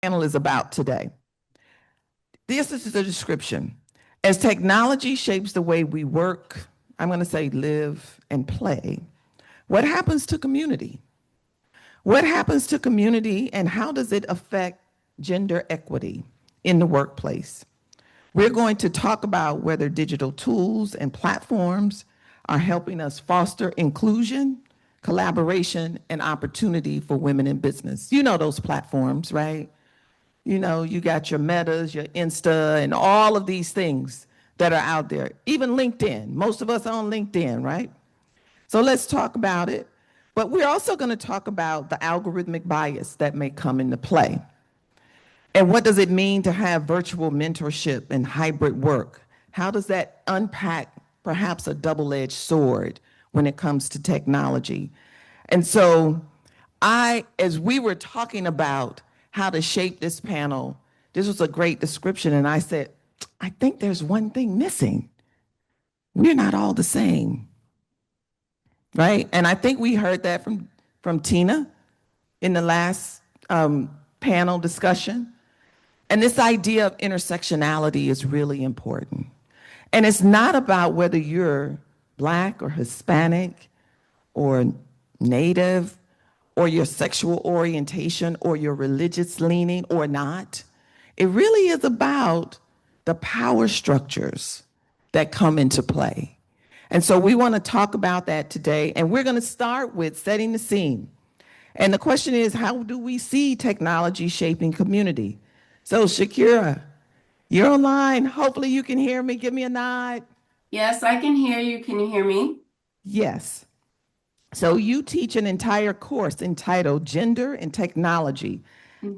Panel is about today. This is the description. As technology shapes the way we work, I'm going to say live and play, what happens to community? What happens to community and how does it affect gender equity in the workplace? We're going to talk about whether digital tools and platforms are helping us foster inclusion, collaboration, and opportunity for women in business. You know those platforms, right? You know, you got your Metas, your Insta, and all of these things that are out there. Even LinkedIn. Most of us are on LinkedIn, right? So let's talk about it. But we're also going to talk about the algorithmic bias that may come into play. And what does it mean to have virtual mentorship and hybrid work? How does that unpack perhaps a double-edged sword when it comes to technology? And so as we were talking about how to shape this panel, this was a great description. And I said, I think there's one thing missing. We're not all the same, right? And I think we heard that from Tina in the last panel discussion. And this idea of intersectionality is really important. And it's not about whether you're Black or Hispanic or Native or your sexual orientation or your religious leaning or not. It really is about the power structures that come into play. And so we want to talk about that today. And we're going to start with setting the scene. And the question is, how do we see technology shaping community? So Shakira, you're online. Hopefully you can hear me. Give me a nod. Yes, I can hear you. Can you hear me? Yes. So you teach an entire course entitled Gender and Technology.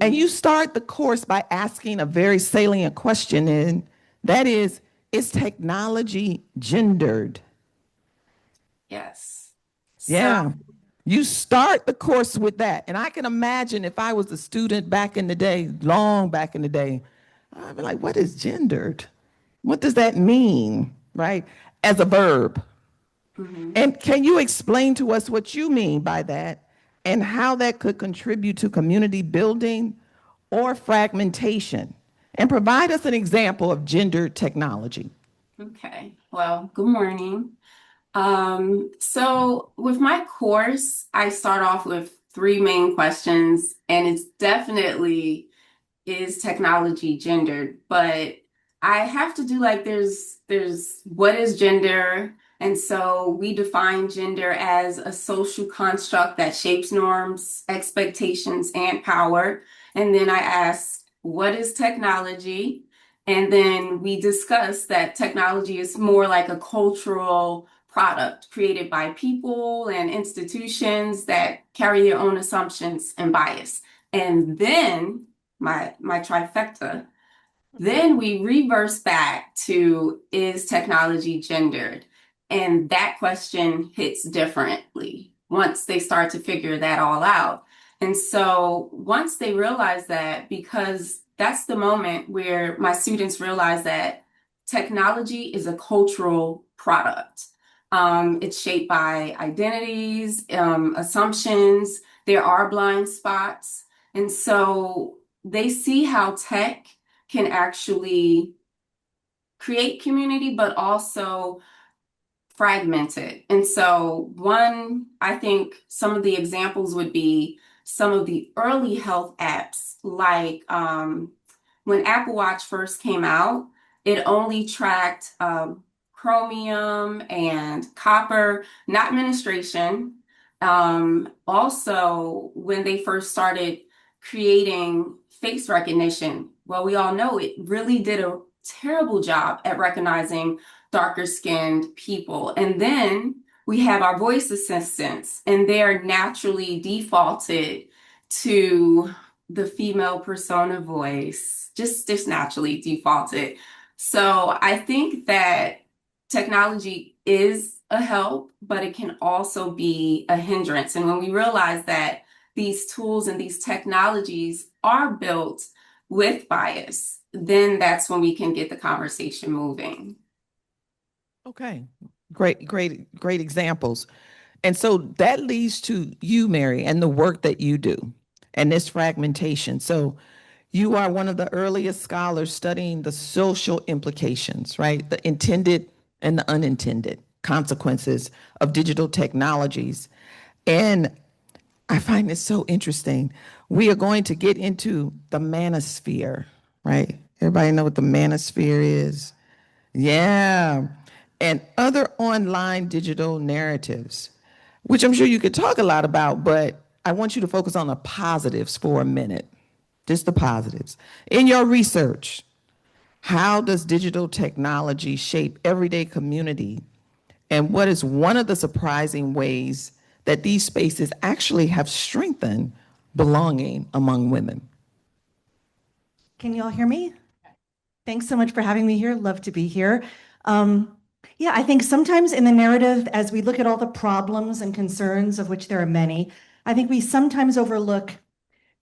And you start the course by asking a very salient question, and that is technology gendered? Yes. Yeah. You start the course with that. And I can imagine if I was a student back in the day, long back in the day, I'd be like, what is gendered? What does that mean, right? As a verb. And can you explain to us what you mean by that and how that could contribute to community building or fragmentation? And provide us an example of gendered technology. Okay. Well, good morning. So with my course, I start off with three main questions, and it's definitely is technology gendered, but I have to do like there's what is gender? And so we define gender as a social construct that shapes norms, expectations, and power. And then I ask, what is technology? And then we discuss that technology is more like a cultural product created by people and institutions that carry their own assumptions and bias. And then my trifecta. Then we reverse back to, is technology gendered? And that question hits differently once they start to figure that all out. And so once they realize that, because that's the moment where my students realize that technology is a cultural product. It's shaped by identities, assumptions. There are blind spots. And so they see how tech can actually create community, but also fragment it. And so I think some of the examples would be some of the early health apps, like when Apple Watch first came out, it only tracked chromium and copper, not menstruation. Also, when they first started creating face recognition, well, we all know it really did a terrible job at recognizing darker skinned people. And then we have our voice assistants, and they're naturally defaulted to the female persona voice, just naturally defaulted. So I think that technology is a help, but it can also be a hindrance. And when we realize that these tools and these technologies are built with bias, then that's when we can get the conversation moving. Okay, great examples. And so that leads to you, Mary, and the work that you do and this fragmentation. So You are one of the earliest scholars studying the social implications, right? The intended and the unintended consequences of digital technologies. And I find this so interesting. We are going to get into the manosphere, right? Everybody know what the manosphere is? Yeah. And other online digital narratives, which I'm sure you could talk a lot about, but I want you to focus on the positives for a minute, just the positives. In your research, how does digital technology shape everyday community? And what is one of the surprising ways that these spaces actually have strengthened belonging among women? Can you all hear me? Thanks so much for having me here. Love to be here. Um, yeah, I think sometimes in the narrative, as we look at all the problems and concerns, of which there are many, I think we sometimes overlook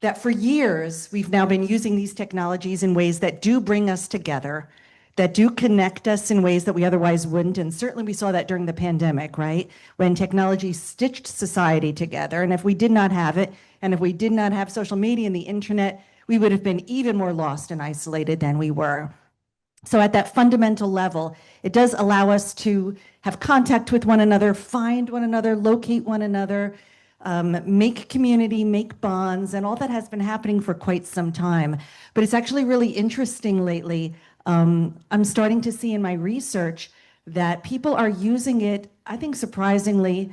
that for years, we've now been using these technologies in ways that do bring us together, that do connect us in ways that we otherwise wouldn't. And certainly we saw that during the pandemic, right? When technology stitched society together. And if we did not have it, and if we did not have social media and the internet, we would have been even more lost and isolated than we were. So at that fundamental level, it does allow us to have contact with one another, find one another, locate one another, make community, make bonds, and all that has been happening for quite some time. But it's actually really interesting lately. I'm starting to see in my research that people are using it, I think surprisingly,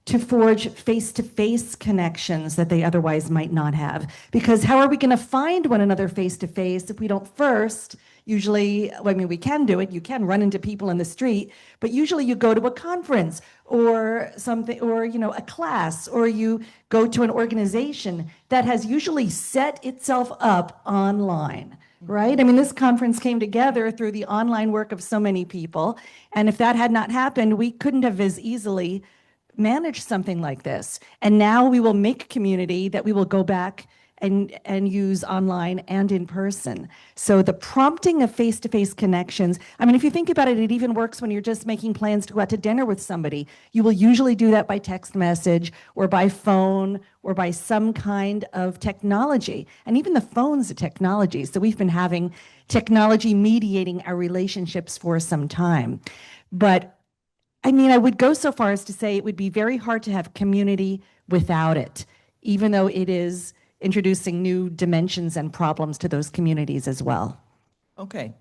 to forge face-to-face connections that they otherwise might not have. Because how are we going to find one another face-to-face if we don't first, usually, I mean, we can do it, you can run into people in the street, but usually you go to a conference or something, or a class, or you go to an organization that has usually set itself up online. Right? I mean, this conference came together through the online work of so many people. And if that had not happened, we couldn't have as easily manage something like this. And now we will make community that we will go back and use online and in person. So the prompting of face-to-face connections, I mean, if you think about it, it even works when you're just making plans to go out to dinner with somebody. You will usually do that by text message or by phone or by some kind of technology. And even the phone's a technology. So we've been having technology mediating our relationships for some time. But I mean, I would go so far as to say it would be very hard to have community without it, even though it is introducing new dimensions and problems to those communities as well. Okay.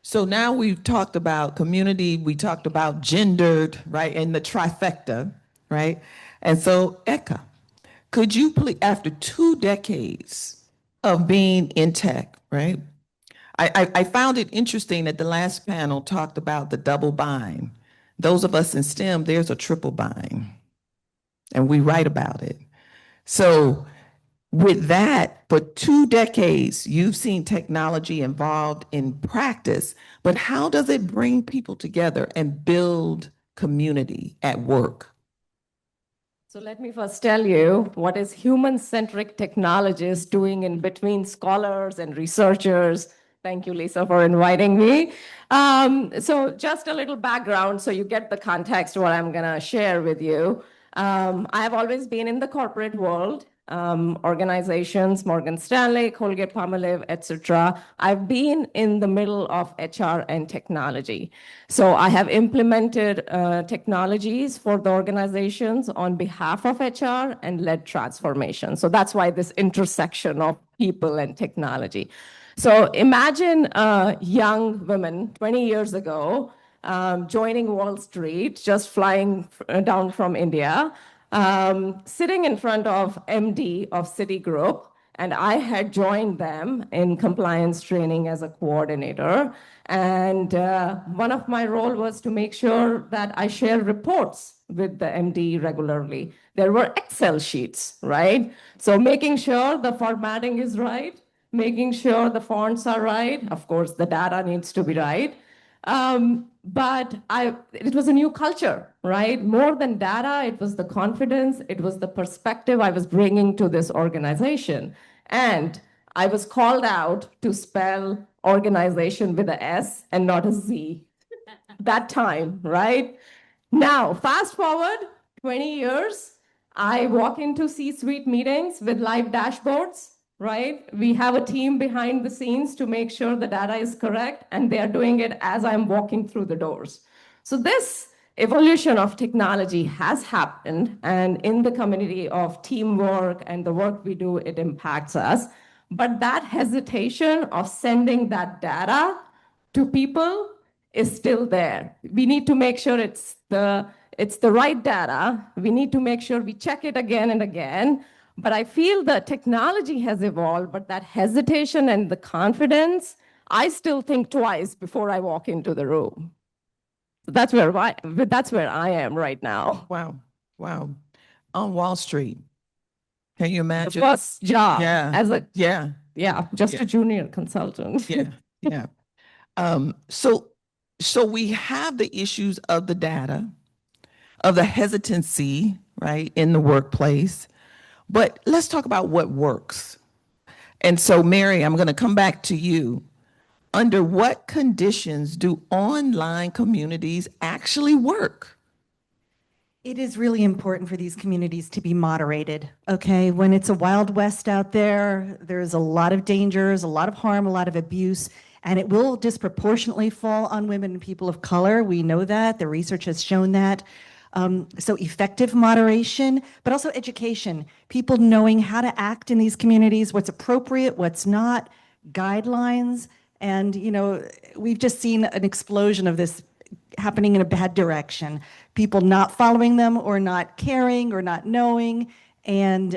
So now we've talked about community, we talked about gendered, right, and the trifecta, right? And so, Eka, could you please, after 2 decades of being in tech, right? I found it interesting that the last panel talked about the double bind. Those of us in STEM, there's a triple bind, and we write about it. So with that, for 2 decades, you've seen technology involved in practice, but how does it bring people together and build community at work? So let me first tell you what is human-centric technologists doing in between scholars and researchers. Thank you, Lisa, for inviting me. So just a little background so you get the context of what I'm going to share with you. I have always been in the corporate world, organizations, Morgan Stanley, Colgate-Palmolive, etc. I've been in the middle of HR and technology. So I have implemented technologies for the organizations on behalf of HR and led transformation. So that's why this intersection of people and technology. So imagine young women 20 years ago joining Wall Street, just flying down from India, sitting in front of MD of Citigroup, and I had joined them in compliance training as a coordinator. And one of my role was to make sure that I share reports with the MD regularly. There were Excel sheets, right? So making sure the formatting is right, making sure the fonts are right. Of course, the data needs to be right. But it was a new culture, right? More than data, it was the confidence, it was the perspective I was bringing to this organization. And I was called out to spell organization with a S and not a Z. That time, right? Now, fast forward 20 years, I walk into C-suite meetings with live dashboards, right? We have a team behind the scenes to make sure the data is correct, and they are doing it as I'm walking through the doors. So this evolution of technology has happened, and in the community of teamwork and the work we do, it impacts us. But that hesitation of sending that data to people is still there. We need to make sure it's the right data. We need to make sure we check it again and again. But I feel the technology has evolved, but that hesitation and the confidence, I still think twice before I walk into the room. That's where I am right now. Wow. Wow. On Wall Street. Can you The imagine? first job Yeah. as a Yeah. just Yeah. a junior consultant. Yeah. Yeah. So we have the issues of the data, of the hesitancy, right, in the workplace. But let's talk about what works. And so, Mary, I'm going to come back to you. Under what conditions do online communities actually work? It is really important for these communities to be moderated, okay? When it's a Wild West out there, there's a lot of dangers, a lot of harm, a lot of abuse, and it will disproportionately fall on women and people of color. We know that. The research has shown that. So effective moderation, but also education, people knowing how to act in these communities, what's appropriate, what's not, guidelines. And, you know, we've just seen an explosion of this happening in a bad direction. People not following them or not caring or not knowing. And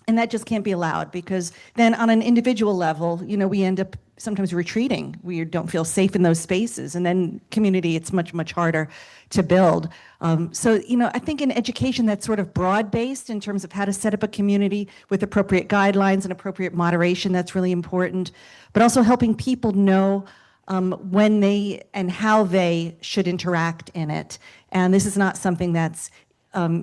that just can't be allowed, because then on an individual level, you know, we end up sometimes retreating. We don't feel safe in those spaces. And then community, it's much, much harder to build. So, you know, I think in education that's sort of broad-based in terms of how to set up a community with appropriate guidelines and appropriate moderation, that's really important. But also helping people know when they and how they should interact in it. And this is not something that's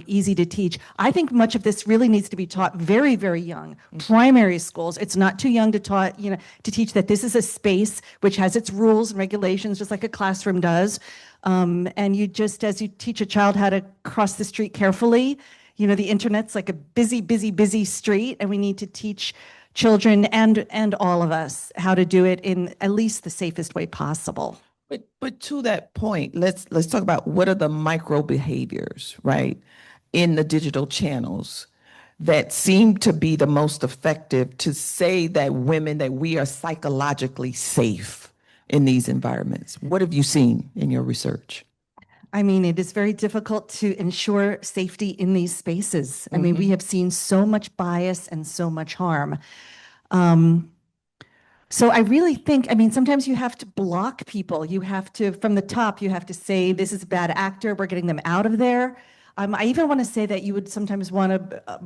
easy to teach. I think much of this really needs to be taught very, very young. Primary schools, it's not too young to teach that this is a space which has its rules and regulations, just like a classroom does. And you just, as you teach a child how to cross the street carefully, you know, the internet's like a busy, busy, busy street, and we need to teach children and all of us how to do it in at least the safest way possible. But to that point, let's talk about what are the micro behaviors, right, in the digital channels that seem to be the most effective to say that we are psychologically safe in these environments. What have you seen in your research? I mean, it is very difficult to ensure safety in these spaces. I mean, we have seen so much bias and so much harm. So I really think, I mean, sometimes you have to block people. You have to, from the top, you have to say, this is a bad actor, we're getting them out of there. I even want to say that you would sometimes want to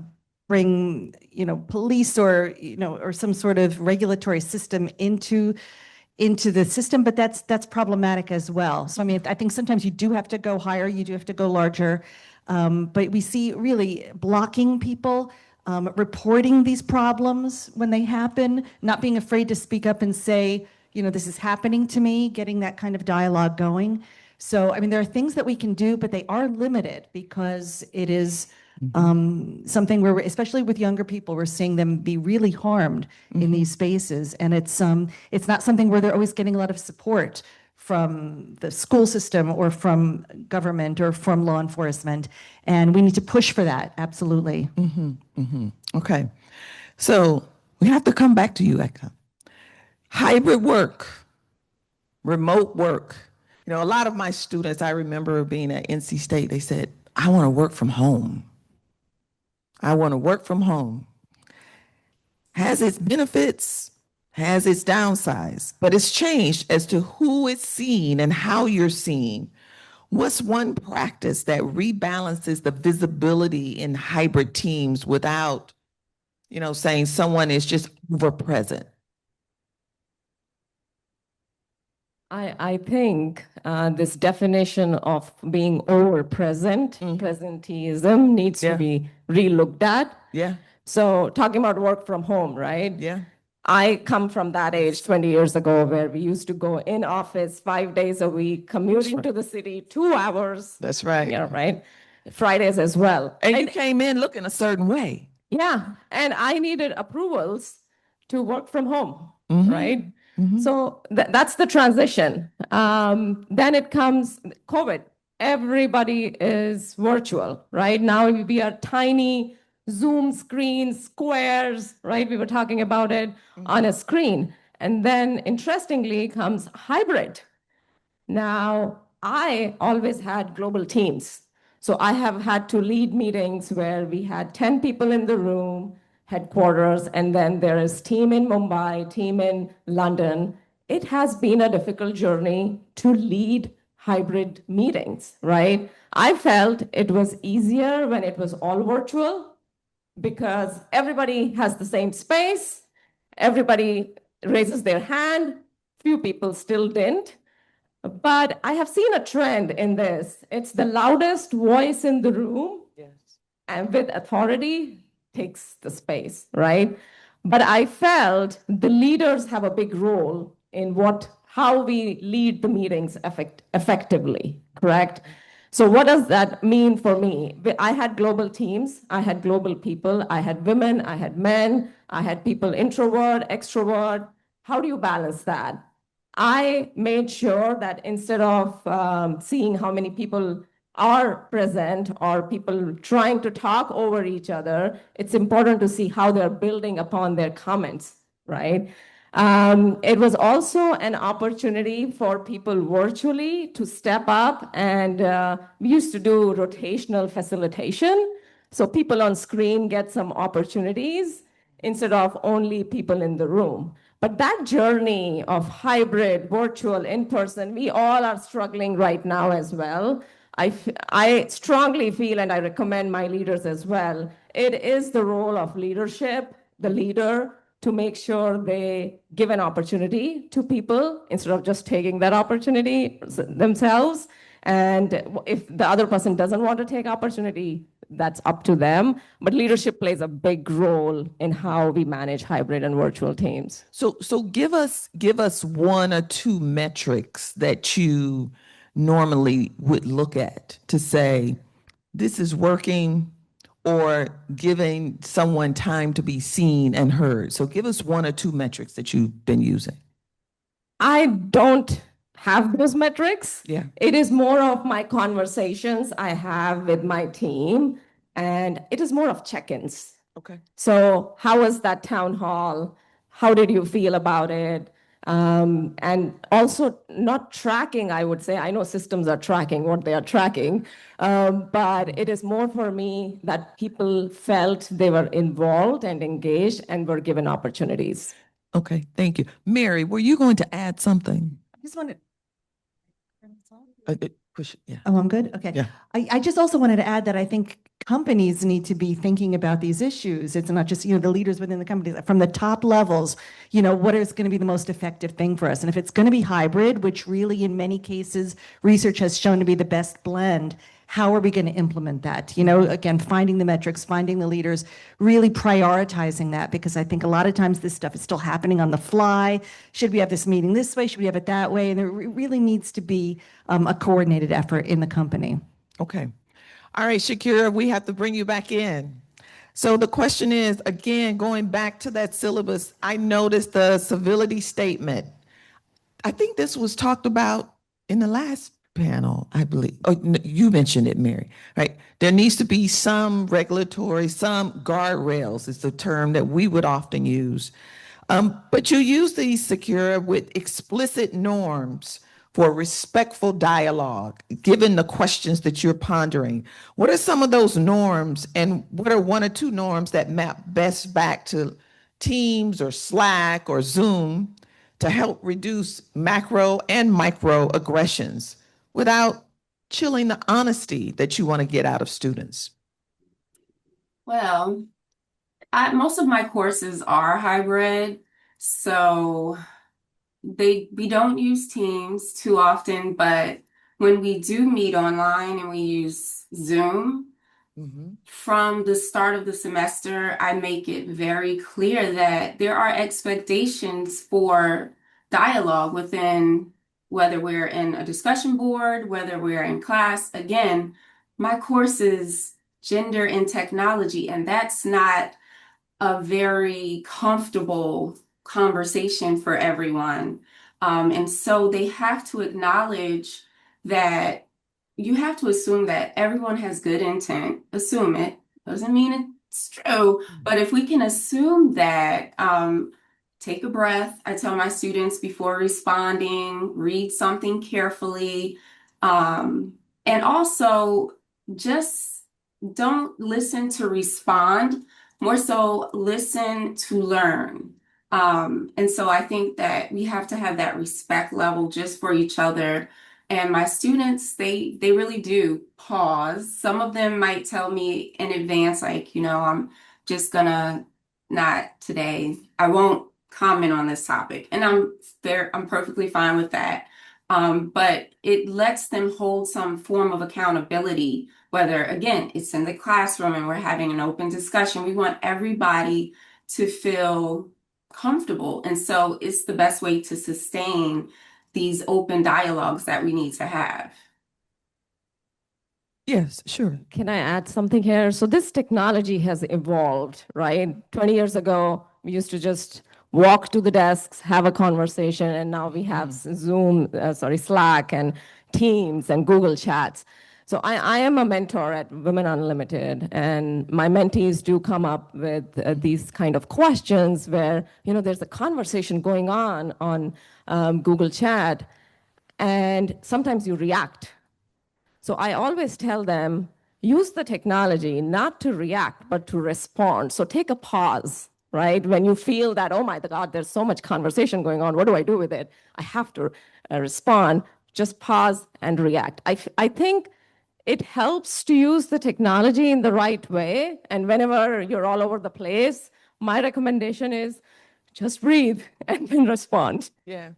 bring, you know, police or, you know, or some sort of regulatory system into the system, but that's problematic as well. So I mean, I think sometimes you do have to go higher, you do have to go larger, but we see really blocking people, reporting these problems when they happen, not being afraid to speak up and say, you know, this is happening to me, getting that kind of dialogue going. So, I mean, there are things that we can do, but they are limited because it is something where, especially with younger people, we're seeing them be really harmed in these spaces. And it's not something where they're always getting a lot of support from the school system or from government or from law enforcement. And we need to push for that, absolutely. Okay. So we have to come back to you, Ekta. Hybrid work, remote work. You know, a lot of my students, I remember being at NC State, they said, I want to work from home. I want to work from home. Has its benefits, has its downsides, but it's changed as to who is seen and how you're seen. What's one practice that rebalances the visibility in hybrid teams without, you know, saying someone is just over present? I think this definition of being over present, presenteeism, needs to be relooked at. Yeah. So talking about work from home, right? Yeah. I come from that age 20 years ago where we used to go in office 5 days a week, commuting to the city 2 hours. That's right. Yeah, right. Fridays as well. And you came in looking a certain way. Yeah, and I needed approvals to work from home, Mhm. right? Mhm. So that's the transition. Then it comes COVID. Everybody is virtual, right? Now we are tiny Zoom screens, squares, right? We were talking about it on a screen. And then interestingly comes hybrid. Now, I always had global teams. So I have had to lead meetings where we had 10 people in the room, headquarters, and then there is team in Mumbai, team in London. It has been a difficult journey to lead hybrid meetings, right? I felt it was easier when it was all virtual because everybody has the same space, everybody raises their hand, few people still didn't. But I have seen a trend in this. It's the loudest voice in the room and with authority takes the space, right? But I felt the leaders have a big role in how we lead the meetings effectively, correct? So what does that mean for me? I had global teams, I had global people, I had women, I had men, I had people introvert, extrovert. How do you balance that? I made sure that instead of seeing how many people are present or people trying to talk over each other, it's important to see how they're building upon their comments, right? It was also an opportunity for people virtually to step up, and we used to do rotational facilitation. So people on screen get some opportunities instead of only people in the room. But that journey of hybrid, virtual, in person, we all are struggling right now as well. I strongly feel, and I recommend my leaders as well, it is the role of leadership, the leader, to make sure they give an opportunity to people instead of just taking that opportunity themselves. And if the other person doesn't want to take opportunity, that's up to them. But leadership plays a big role in how we manage hybrid and virtual teams. So give us one or two metrics that you normally would look at to say this is working or giving someone time to be seen and heard. So give us one or two metrics that you've been using. I don't have those metrics. Yeah. It is more of my conversations I have with my team, and it is more of check-ins. Okay. So, how was that town hall? How did you feel about it? And also, not tracking, I would say. I know systems are tracking what they are tracking, but it is more for me that people felt they were involved and engaged and were given opportunities. Okay, thank you. Mary, were you going to add something? I just wanted. Push it, yeah. Oh, I'm good? Okay. Yeah. I just also wanted to add that I think companies need to be thinking about these issues. It's not just, the leaders within the companies, from the top levels, what is going to be the most effective thing for us? And if it's going to be hybrid, which really in many cases, research has shown to be the best blend, how are we going to implement that? Again, finding the metrics, finding the leaders, really prioritizing that, because I think a lot of times this stuff is still happening on the fly. Should we have this meeting this way? Should we have it that way? And there really needs to be a coordinated effort in the company. Okay. All right, Shakira, we have to bring you back in. So the question is, again, going back to that syllabus, I noticed the civility statement. I think this was talked about in the last panel, I believe. Oh, you mentioned it, Mary, right? There needs to be some regulatory, some guardrails is the term that we would often use. But you use these, Secura, with explicit norms for respectful dialogue, given the questions that you're pondering. What are some of those norms, and what are one or two norms that map best back to Teams or Slack or Zoom to help reduce macro and micro aggressions without chilling the honesty that you want to get out of students? Well, most of my courses are hybrid, so we don't use Teams too often, but when we do meet online and we use Zoom, from the start of the semester, I make it very clear that there are expectations for dialogue within, whether we're in a discussion board, whether we're in class. Again, my course is gender and technology, and that's not a very comfortable conversation for everyone. And so they have to acknowledge that you have to assume that everyone has good intent. Assume it. Doesn't mean it's true. But if we can assume that, take a breath. I tell my students before responding, read something carefully. And also just don't listen to respond, more so listen to learn. And so I think that we have to have that respect level just for each other. And my students, they really do pause. Some of them might tell me in advance, like, I'm just gonna not today. I won't comment on this topic. And I'm perfectly fine with that. But it lets them hold some form of accountability, whether, again, it's in the classroom and we're having an open discussion. We want everybody to feel comfortable. And so it's the best way to sustain these open dialogues that we need to have. Yes, sure. Can I add something here? So this technology has evolved, right? 20 years ago, we used to just walk to the desks, have a conversation, and now we have Slack and Teams and Google Chats. So I am a mentor at Women Unlimited, and my mentees do come up with these kind of questions where, there's a conversation going on Google Chat, and sometimes you react. So I always tell them, use the technology not to react, but to respond. So take a pause, right? When you feel that, oh my God, there's so much conversation going on. What do I do with it? I have to respond. Just pause and react. I think it helps to use the technology in the right way. And whenever you're all over the place, my recommendation is just breathe and then respond. Yeah.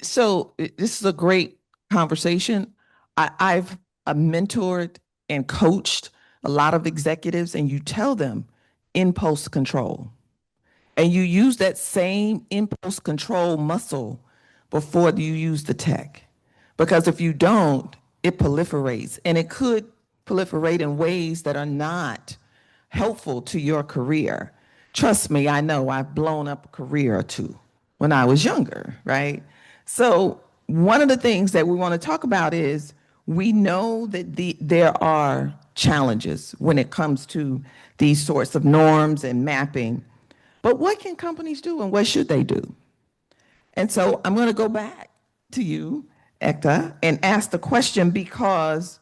So this is a great conversation. I've mentored and coached a lot of executives, and you tell them impulse control. And you use that same impulse control muscle before you use the tech. Because if you don't, it proliferates, and it could proliferate in ways that are not helpful to your career. Trust me, I know I've blown up a career or two when I was younger, right? So one of the things that we want to talk about is we know that there are challenges when it comes to these sorts of norms and mapping, but what can companies do and what should they do? And so I'm going to go back to you, Ekta, and ask the question, because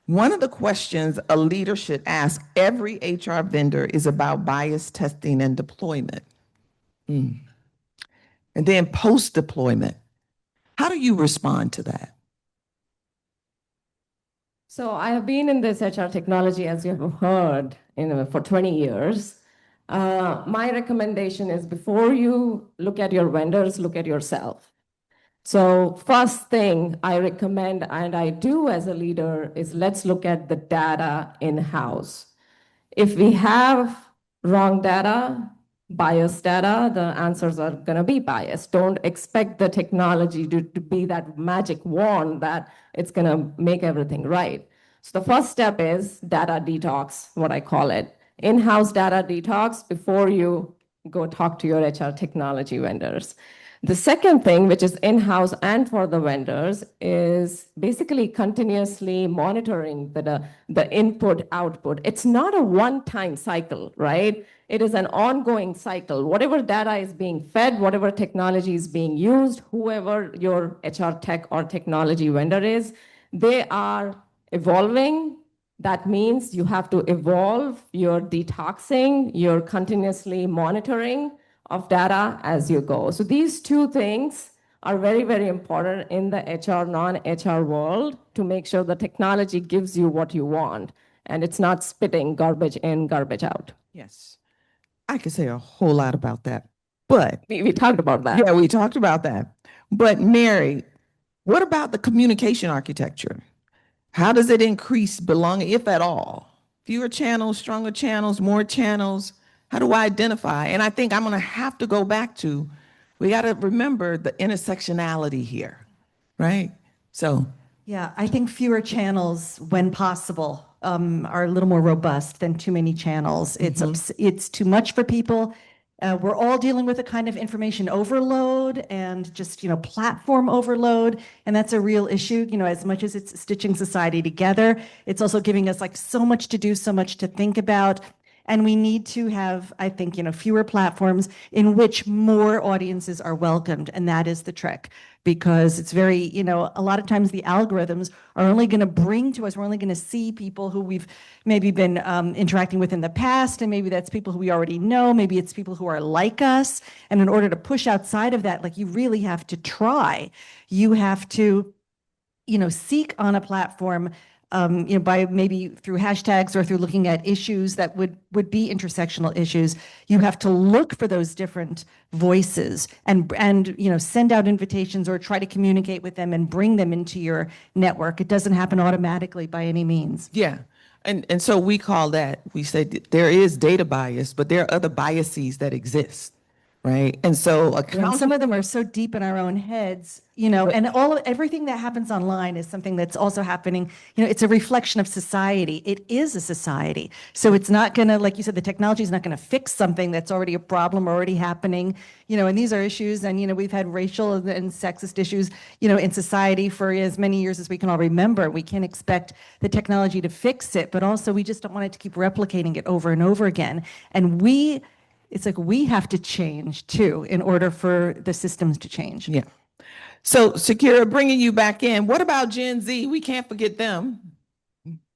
one of the questions a leader should ask every HR vendor is about bias testing and deployment. And then post-deployment, how do you respond to that? So I have been in this HR technology, as you have heard, for 20 years. My recommendation is before you look at your vendors, look at yourself. So first thing I recommend, and I do as a leader, is let's look at the data in-house. If we have wrong data, biased data, the answers are going to be biased. Don't expect the technology to be that magic wand that it's going to make everything right. So the first step is data detox, what I call it. In-house data detox before you go talk to your HR technology vendors. The second thing, which is in-house and for the vendors, is basically continuously monitoring the input output. It's not a one-time cycle, right? It is an ongoing cycle. Whatever data is being fed, whatever technology is being used, whoever your HR tech or technology vendor is, they are evolving. That means you have to evolve your detoxing, your continuously monitoring of data as you go. So these two things are very, very important in the HR, non-HR world to make sure the technology gives you what you want and it's not spitting garbage in, garbage out. Yes, I could say a whole lot about that, but We talked about that. yeah, we talked about that. But Mary, what about the communication architecture? How does it increase belonging, if at all? Fewer channels, stronger channels, more channels? How do I identify? And I think I'm going to have to go back to, we got to remember the intersectionality here, right? So Yeah, I think fewer channels, when possible, are a little more robust than too many channels. It's too much for people. We're all dealing with a kind of information overload and just, platform overload. And that's a real issue, as much as it's stitching society together, it's also giving us like so much to do, so much to think about. And we need to have, I think, fewer platforms in which more audiences are welcomed. And that is the trick, because it's very, a lot of times the algorithms are only going to bring to us, we're only going to see people who we've maybe been interacting with in the past. And maybe that's people who we already know. Maybe it's people who are like us. And in order to push outside of that, like, you really have to try. You have to, seek on a platform, by maybe through hashtags or through looking at issues that would be intersectional issues. You have to look for those different voices and send out invitations or try to communicate with them and bring them into your network. It doesn't happen automatically by any means. Yeah. And so we call that, we say there is data bias, but there are other biases that exist, right? And so And some of them are so deep in our own heads, and everything that happens online is something that's also happening. It's a reflection of society. It is a society. So it's not going to, like you said, the technology is not going to fix something that's already a problem, already happening, and these are issues. And, we've had racial and sexist issues, in society for as many years as we can all remember. We can't expect the technology to fix it, but also we just don't want it to keep replicating it over and over again. And it's like we have to change too in order for the systems to change. Yeah. So, Shakira, bringing you back in, what about Gen Z? We can't forget them,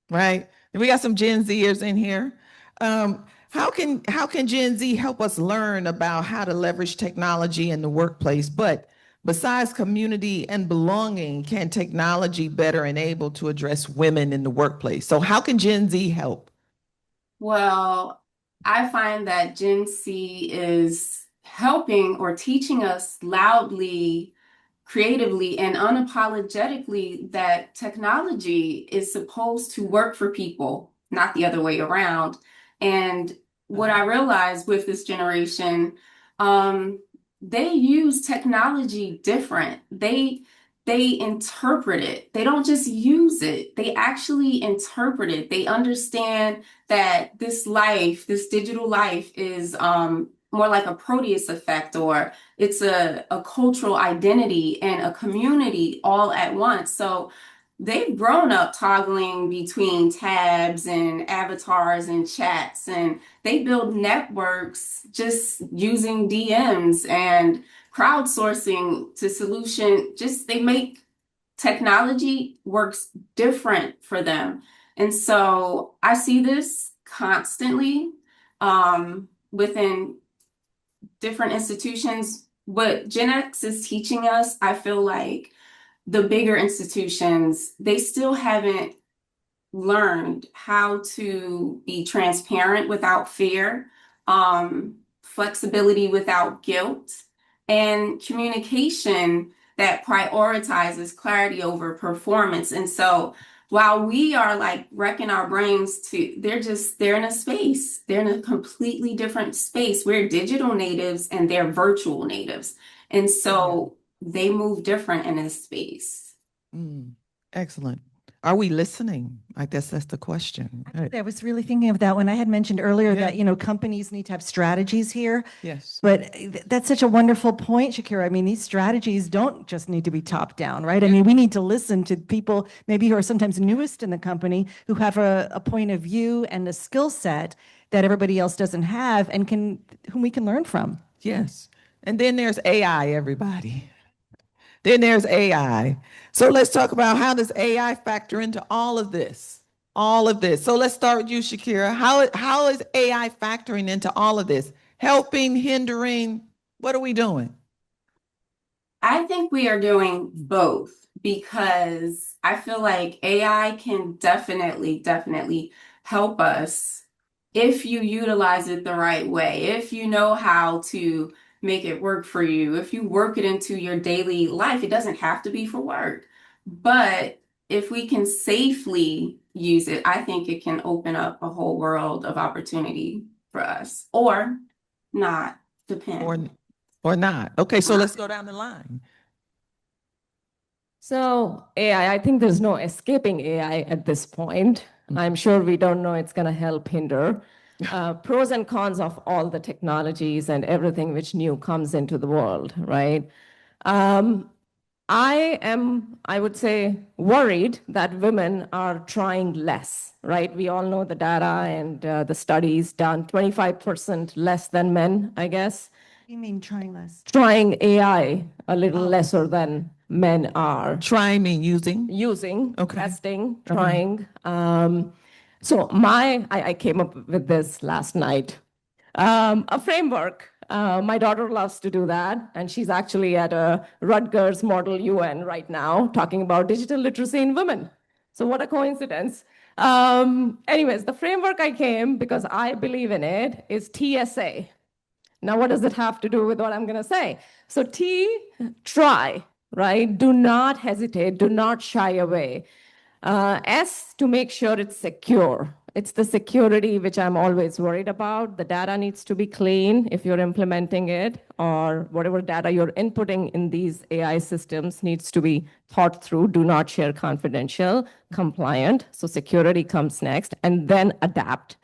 right? We got some Gen Zers in here. How can Gen Z help us learn about how to leverage technology in the workplace? But besides community and belonging, can technology better enable to address women in the workplace? So, how can Gen Z help? Well, I find that Gen Z is helping or teaching us loudly, creatively, and unapologetically that technology is supposed to work for people, not the other way around. And what I realized with this generation, they use technology different. They interpret it. They don't just use it. They actually interpret it. They understand that this life, this digital life, is more like a Proteus effect, or it's a cultural identity and a community all at once. So they've grown up toggling between tabs and avatars and chats, and they build networks just using DMs and crowdsourcing to solution. Just they make technology works different for them. And so I see this constantly within different institutions. What Gen X is teaching us, I feel like the bigger institutions, they still haven't learned how to be transparent without fear, flexibility without guilt, and communication that prioritizes clarity over performance. And so while we are like wrecking our brains they're in a space, they're in a completely different space. We're digital natives and they're virtual natives. And so they move different in this space. Excellent. Are we listening? I guess that's the question. Right. I was really thinking of that when I had mentioned earlier that, companies need to have strategies here. Yes. But that's such a wonderful point, Shakira. I mean, these strategies don't just need to be top down, right? I mean, we need to listen to people maybe who are sometimes newest in the company who have a point of view and a skill set that everybody else doesn't have and whom we can learn from. Yes. And then there's AI, everybody. Then there's AI. So let's talk about how does AI factor into all of this? All of this. So let's start with you, Shakira. How is AI factoring into all of this? Helping, hindering? What are we doing? I think we are doing both, because I feel like AI can definitely help us if you utilize it the right way, if you know how to make it work for you, if you work it into your daily life. It doesn't have to be for work, but if we can safely use it, I think it can open up a whole world of opportunity for us, or not, Or, depend. or not? Okay, so let's go down the line. So AI, I think there's no escaping AI at this point. I'm sure we don't know it's going to help hinder. Pros and cons of all the technologies and everything which new comes into the world, right? I am, I would say, worried that women are trying less, right? We all know the data and the studies done 25% less than men, I guess. You mean trying less? Trying AI a little lesser than men are. Trying mean using. Using, Okay. testing, trying. I came up with this last night. A framework. My daughter loves to do that, and she's actually at a Rutgers Model UN right now talking about digital literacy in women. So what a coincidence. Anyways, the framework I came because I believe in it is TSA. Now, what does it have to do with what I'm going to say? So try, right? Do not hesitate. Do not shy away. S, to make sure it's secure. It's the security which I'm always worried about. The data needs to be clean if you're implementing it, or whatever data you're inputting in these AI systems needs to be thought through. Do not share confidential, compliant. So security comes next, and then adapt.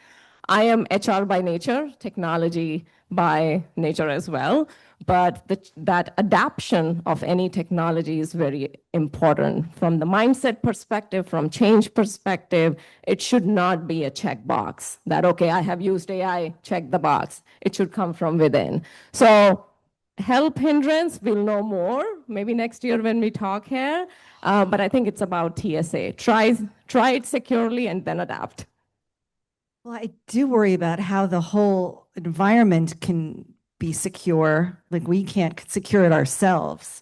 I am HR by nature, technology by nature as well, but that adaptation of any technology is very important. From the mindset perspective, from change perspective, it should not be a checkbox that, okay, I have used AI, check the box. It should come from within. So help hindrance, we'll know more, maybe next year when we talk here, but I think it's about TSA. Try it securely and then adapt. Well, I do worry about how the whole environment can be secure. Like we can't secure it ourselves.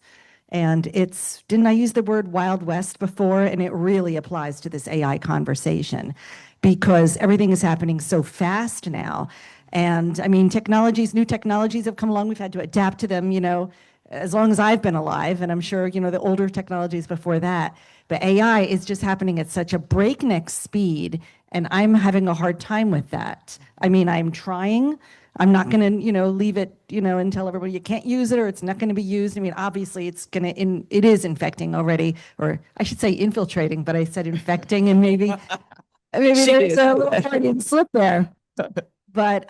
And didn't I use the word Wild West before? And it really applies to this AI conversation because everything is happening so fast now. And I mean, new technologies have come along. We've had to adapt to them, as long as I've been alive. And I'm sure, the older technologies before that. But AI is just happening at such a breakneck speed. And I'm having a hard time with that. I mean, I'm trying. I'm not going to, leave it, and tell everybody you can't use it or it's not going to be used. I mean, obviously it is infecting already, or I should say infiltrating, but I said infecting and maybe there's a little Freudian slip there. But,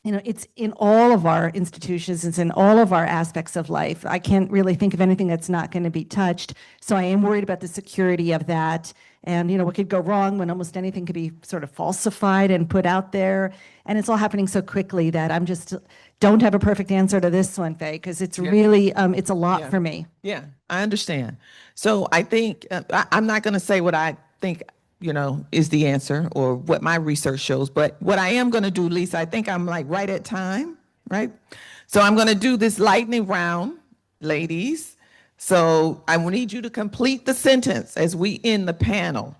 it's in all of our institutions, it's in all of our aspects of life. I can't really think of anything that's not going to be touched. So I am worried about the security of that. And, what could go wrong when almost anything could be sort of falsified and put out there. And it's all happening so quickly that I'm just don't have a perfect answer to this one, Faye, because it's really, it's a lot for me. Yeah, I understand. So I think, I'm not going to say what I think, is the answer or what my research shows, but what I am going to do, Lisa, I think I'm like right at time, right? So I'm going to do this lightning round, ladies. So I need you to complete the sentence as we end the panel.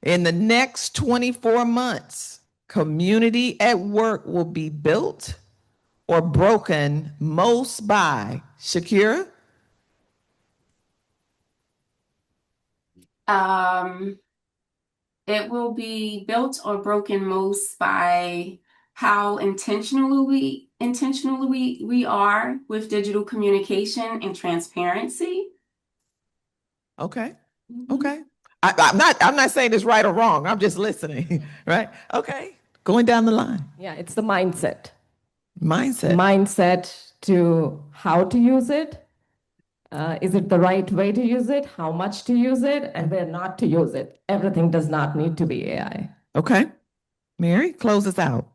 In the next 24 months, community at work will be built or broken most by Shakira? It will be built or broken most by how intentional we are with digital communication and transparency. Okay. Okay. I'm not saying it's right or wrong. I'm just listening, right? Okay. Going down the line. Yeah, it's the mindset. Mindset. Mindset to how to use it. Is it the right way to use it? How much to use it? And where not to use it? Everything does not need to be AI. Okay. Mary, close us out.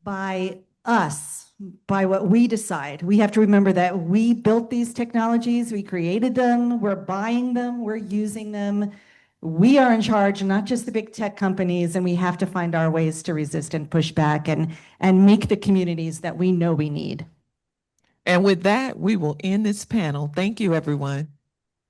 By us, by what we decide. We have to remember that we built these technologies, we created them, we're buying them, we're using them. We are in charge, not just the big tech companies, and we have to find our ways to resist and push back and make the communities that we know we need. And with that, we will end this panel. Thank you, everyone.